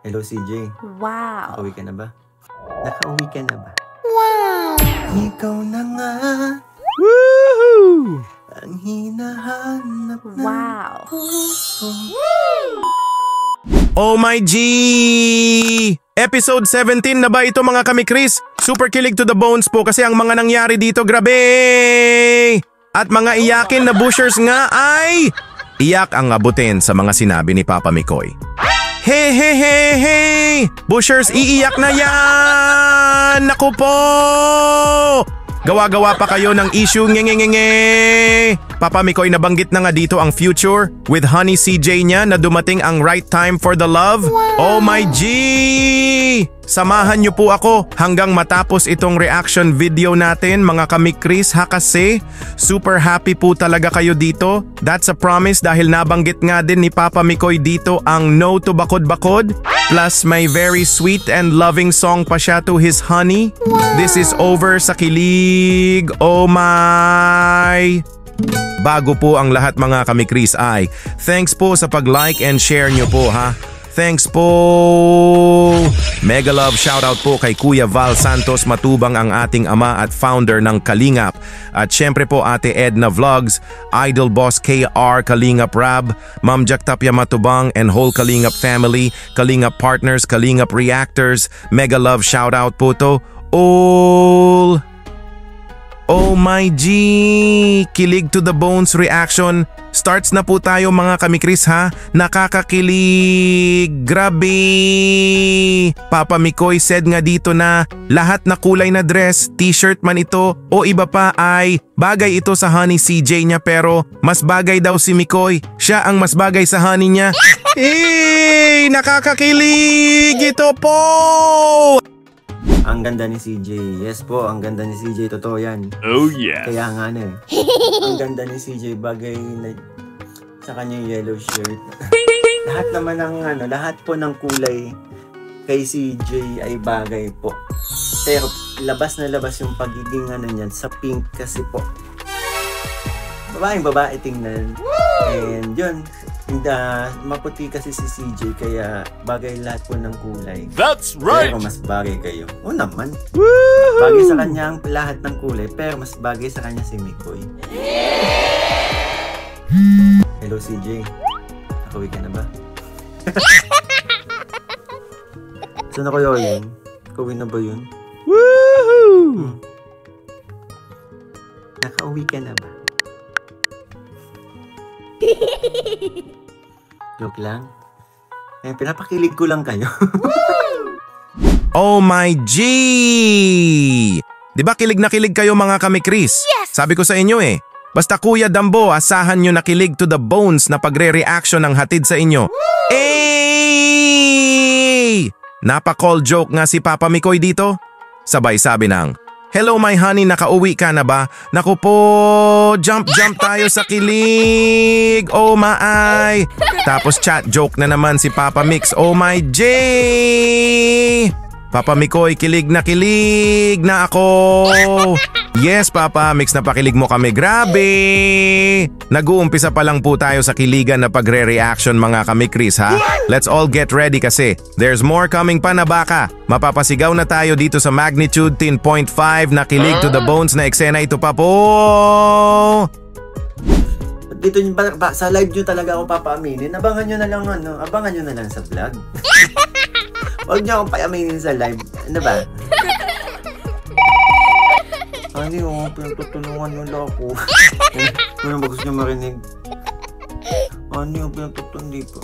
Hello CJ. Wow. Nakauwi ka na ba? Nakauwi ka na ba? Wow. Ikaw na nga Woohoo! ang hinahanap ng Wow. puso. Oh my G! Episode 17 na ba ito mga kami Chris? Super kilig to the bones po kasi ang mga nangyari dito grabe! At mga iyakin na bushers nga ay iyak ang abutin sa mga sinabi ni Papa Mikoy. Hey, hey, hey, hey! Bushers, iiyak na yan! Naku po! Gawa-gawa pa kayo ng issue ngengengenge. Papa Mikoy nabanggit na nga dito ang future with Honey CJ niya na dumating ang right time for the love. Oh my G! Samahan niyo po ako hanggang matapos itong reaction video natin mga kami Chris ha kasi super happy po talaga kayo dito. That's a promise dahil nabanggit nga din ni Papa Mikoy dito ang No to Bakod-Bakod. Plus may very sweet and loving song pa siya to his honey. This is over sa kilig. Oh my! Bago po ang lahat mga kami Chris ay thanks po sa pag-like and share nyo po ha. Thanks po! Mega love shoutout po kay Kuya Val Santos Matubang ang ating ama at founder ng Kalingap. At syempre po Ate Edna Vlogs, Idol Boss KR Kalingap Rab, Ma'am Jack Tapia Matubang and whole Kalingap family, Kalingap Partners, Kalingap Reactors. Mega love shoutout po to all! Oh my G! Kilig to the bones reaction. Starts na po tayo mga kami Chris ha. Nakakakilig. Grabe! Papa Mikoy said nga dito na lahat na kulay na dress, t-shirt man ito o iba pa ay bagay ito sa honey CJ niya pero mas bagay daw si Mikoy. Siya ang mas bagay sa honey niya. Eh! Nakakakilig! Ito po! Ang ganda ni CJ. Yes po, ang ganda ni CJ. Totoo yan. Oh yeah! Kaya nga na eh. Ang ganda ni CJ bagay na sa kanyang yellow shirt. Lahat naman ng lahat po ng kulay kay CJ ay bagay po. Pero labas na labas yung pagiging niyan sa pink kasi po. Babaeng babae tingnan. And yun, maputi kasi si CJ kaya bagay lahat po ng kulay. That's right! Pero mas bagay kayo. O naman. Woohoo! Bagay sa kanya ang lahat ng kulay pero mas bagay sa kanya si Mikoy. Hello CJ. Nakauwi ka na ba? Saan ako yun? Nakauwi na ba yun? Woohoo! Nakauwi ka na ba? Joke lang. Eh, pinapakilig ko lang kayo. Oh my G! Di ba kilig na kilig kayo mga kami Chris? Yes! Sabi ko sa inyo eh. Basta Kuya Dambo, asahan nyo na kilig to the bones na pagre-reaction ng hatid sa inyo. Eh! Napa-call joke nga si Papa Mikoy dito. Sabay sabi ng, hello my honey, nakauwi ka na ba? Naku po, jump tayo sa kilig. Oh my! Tapos chat joke na naman si Papa Mix. Oh my J! Papa Mikoy, kilig na ako. Yes Papa Mix, napakilig mo kami. Grabe! Nag-uumpisa pa lang po tayo sa kiligan na pagre-reaction mga kami Chris ha. Let's all get ready kasi there's more coming pa na baka. Mapapasigaw na tayo dito sa magnitude 10.5 na kilig to the bones na eksena ito pa po. Dito sa live nyo talaga ako papaaminin. Abangan nyo na lang abangan nyo na lang sa vlog. Huwag nyo akong paaminin sa live. Ano ba? Ani, pinagtutulungan nyo lang ako. Ano ba gusto nyo marinig? Ani, pinagtutulungan dito.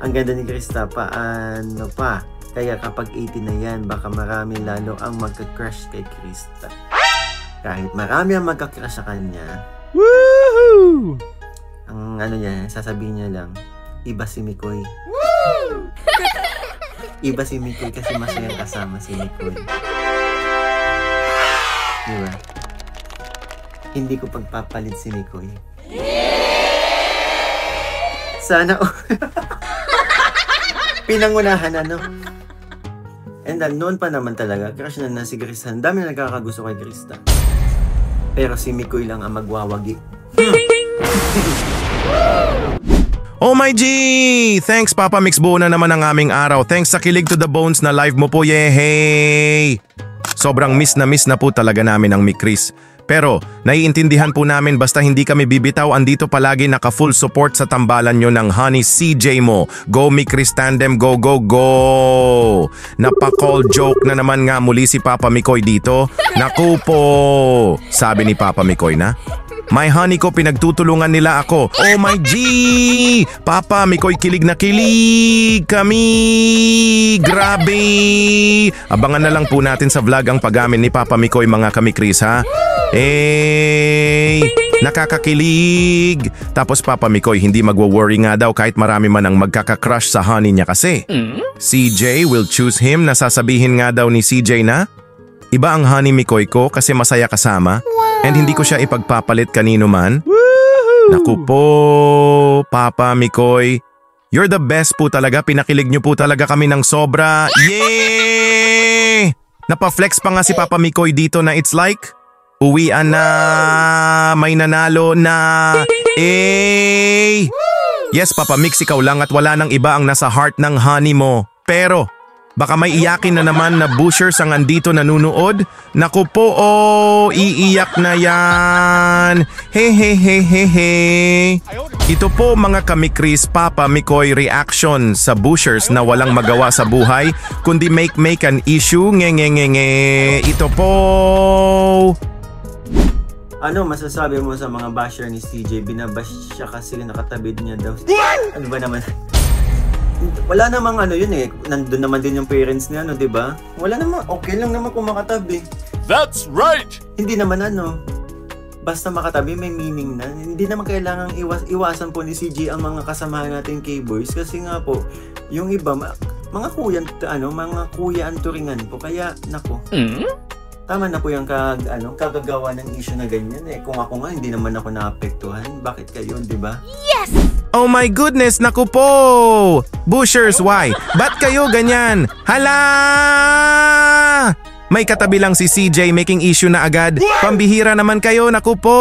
Ang ganda ni Krista pa. Ano pa? Kaya kapag 18 na yan, baka marami lalo ang magka-crush kay Krista. Kahit marami ang magka-crush sa kanya, Woohoo! ang niya, sasabihin niya lang, iba si Mikoy. Iba si Mikoy kasi masayang kasama si Mikoy. Diba? Hindi ko pagpapalit si Mikoy. Sana pinangunahan And then, noon pa naman talaga, crush na si Krista. Ang dami na nagkakagusto kay Krista. Pero si Mikoy lang ang magwawagi. Oh my G! Thanks Papa Mix, buo na naman ang aming araw. Thanks sa Kilig to the Bones na live mo po, yehey! Sobrang miss na po talaga namin ang Mikris. Pero naiintindihan po namin basta hindi kami bibitaw, andito palagi naka-full support sa tambalan nyo ng Honey CJ mo. Go Mikris Tandem, go go go! Napaka-call joke na naman nga muli si Papa Mikoy dito. Naku po! Sabi ni Papa Mikoy na, my honey ko, pinagtutulungan nila ako. Oh my G! Papa Mikoy, kilig na kilig kami! Grabe! Abangan na lang po natin sa vlog ang pag-amin ni Papa Mikoy, mga kamikris, ha? Nakakakilig! Tapos Papa Mikoy, hindi magwo-worry nga daw kahit marami man ang magkaka-crush sa honey niya kasi. CJ will choose him, nasasabihin nga daw ni CJ na, iba ang honey Mikoy ko kasi masaya kasama. And hindi ko siya ipagpapalit kanino man. Naku po, Papa Mikoy. You're the best po talaga. Pinakilig niyo po talaga kami ng sobra. Yay! Napaflex pa nga si Papa Mikoy dito na it's like, uwian na, may nanalo na. Eh! Yes, Papa Mix, ikaw lang at wala nang iba ang nasa heart ng honey mo. Pero, baka may iyakin na naman na bushers ang andito nanunood. Naku po, iiyak na yan. He. Ito po mga kamikris, Papa Mikoy reaction sa bushers na walang magawa sa buhay, kundi make an issue. Nge. Ito po. Ano masasabi mo sa mga basher ni CJ? Binabash siya kasi nakatabid niya daw. Ano ba naman? Wala namang ano yun eh. Nandun naman din yung parents niya, no, di ba? Wala namang, okay lang naman kung makatabi. That's right! Hindi naman ano, basta makatabi may meaning na. Hindi naman kailangang iwasan po ni CJ ang mga kasamahan natin K-boys kasi nga po, yung iba, mga kuya ang turingan po. Kaya, nako. Tama na po yung kagagawa ng issue na ganyan eh. Kung ako nga, hindi naman ako naapektuhan. Bakit kayo, di ba? Yes! Oh my goodness, naku po! Bushers, why? Ba't kayo ganyan? Hala! May katabi lang si CJ making issue na agad. Pambihira naman kayo, naku po!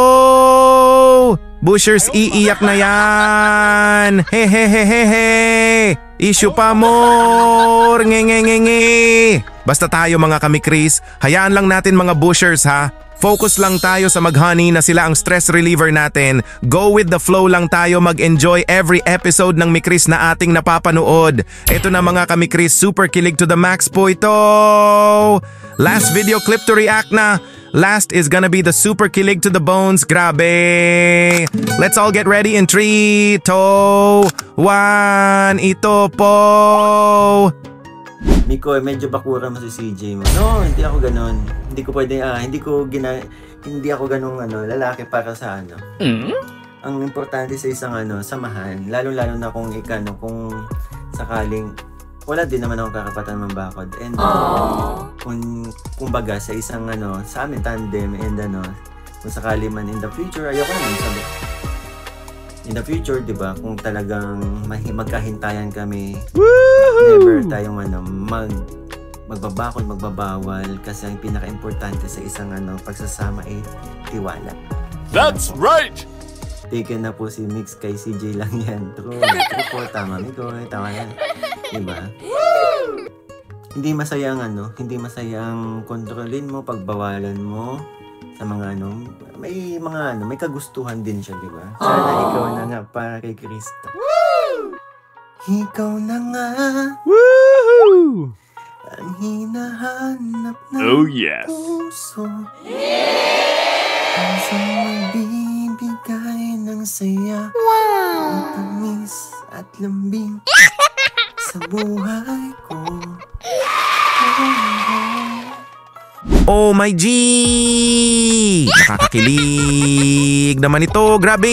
Bushers, iiyak na yan! He! Issue pa more! Nge. Basta tayo mga kamikris, hayaan lang natin mga bushers, ha? Focus lang tayo sa mag-honey na sila ang stress reliever natin. Go with the flow lang tayo, mag-enjoy every episode ng Mikris na ating napapanood. Ito na mga kamikris, super kilig to the max po ito! Last video clip to react na. Last is gonna be the super kilig to the bones. Grabe! Let's all get ready in 3, 2, 1. Ito po! Mikoy, medyo bakura mo si CJ mo. No, hindi ako ganon. Hindi ako ganong lalaki para sa ano. Ang importante sa isang samahan, lalo-lalo na kung kung sakaling wala din naman akong kakapatan mambakod. And kumbaga sa isang sa amin tandem and kung sakali man in the future, ayoko naman sabi. In the future, di ba, kung talagang magkahintayan kami, never tayong magbabakod, magbabawal, kasi ang pinaka-importante sa isang pagsasama ay tiwala. That's right! Taken na po si Mix kay CJ lang yan. True po, tama. Mikoy, tama yan. Diba? Hindi masaya ang kontrolin mo, pagbawalan mo sa mga may kagustuhan din siya, di ba? Sana ikaw na nga para kay Krista. Ikaw na nga. Woohoo! Ang hinahanap ng Oh yes! puso. Ang magbibigay ng saya. Ang tamis at lambing sa buhay ko. Oh my G! Nakakakilig naman ito, grabe!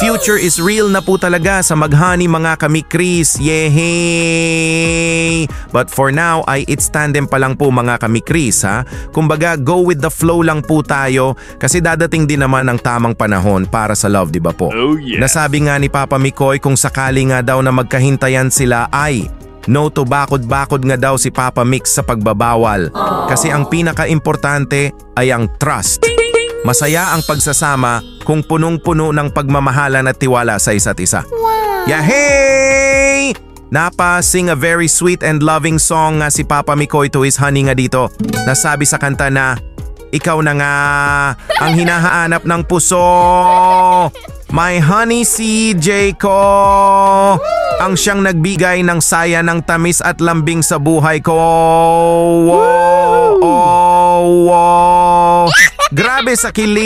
Future is real na po talaga sa mag-honey mga kamikris, yehey! But for now ay it's tandem pa lang po mga kamikris, ha? Kumbaga go with the flow lang po tayo kasi dadating din naman ang tamang panahon para sa love, di ba po? Oh yeah! Nasabi nga ni Papa Mikoy kung sakali nga daw na magkahintayan sila ay no to bakod-bakod nga daw si Papa Mix sa pagbabawal. Kasi ang pinaka-importante ay ang trust. Masaya ang pagsasama kung punong-puno ng pagmamahalan at tiwala sa isa't isa. Yahey! Napa-sing a very sweet and loving song nga si Papa Mikoy to his honey nga dito. Nasabi sa kanta na, ikaw na nga ang hinahanap ng puso. My honey CJ ko. Ang siyang nagbigay ng saya ng tamis at lambing sa buhay ko. Wow! Grabe sa kilig!